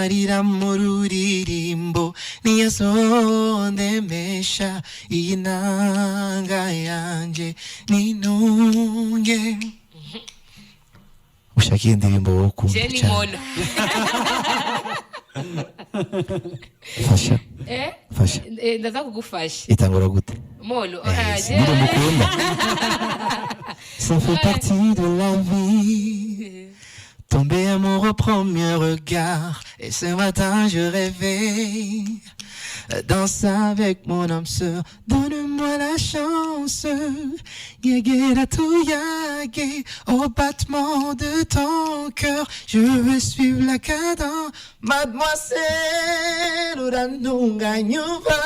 Marira mururirimbo niyo sondemesha inanga yanje ninunge. Ushaka indirimbo wo kumva Jenny cyane. Mono. Fasha. Fasha. Ndaza kugufasha. Itangura gute? Mono. Ndirimbo mukunda. Ça fait partie de la vie. Tomber amoureux au premier regard. Et ce matin je rêvais danser avec mon âme sœur. Donne-moi la chance. Yagé tout yagé au battement de ton cœur. Je veux suivre la cadence. Mademoiselle Uranunga nyuva.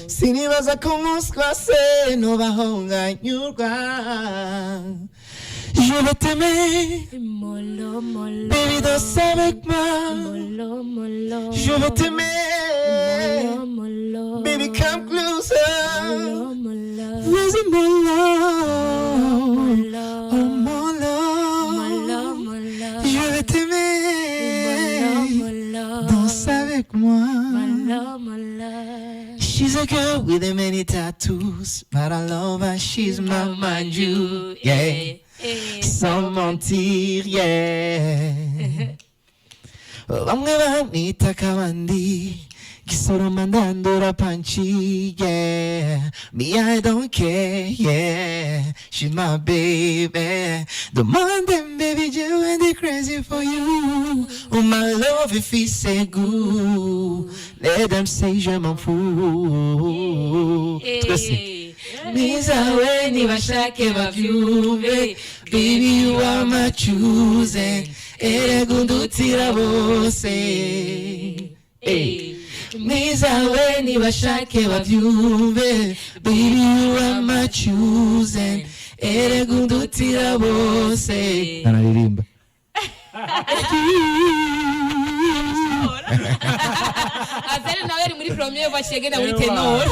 Sinibaza commence kwase nova honga nyuva. Je veux t'aimer, Molo, molo. baby danse avec moi. Molo, molo. Je veux t'aimer, Molo, molo. baby come closer. Molo, molo. Vas-y mon love, Molo. oh mon love. Molo, molo. Je veux t'aimer, Molo, molo. danse avec moi. Molo, molo. She's a girl with many tattoos, but I love her, she's my manju, yeah. Sans mentir, yeah. Bamwe bamwita kabandi, gisoro mandandura panchi, yeah. Me I don't care, yeah. She's my baby. The man them baby Joe and they crazy for you. Oh my love if he say good, let them say je m'en fous. Mizawe ni bashake bavyumve, baby you are my choosing. Eregundutira bose. Mizawe ni bashake bavyumve, baby you are my choosing. Eregundutira bose. Anaririmba. Azali nawe ari muri premier bashegena muri tenor.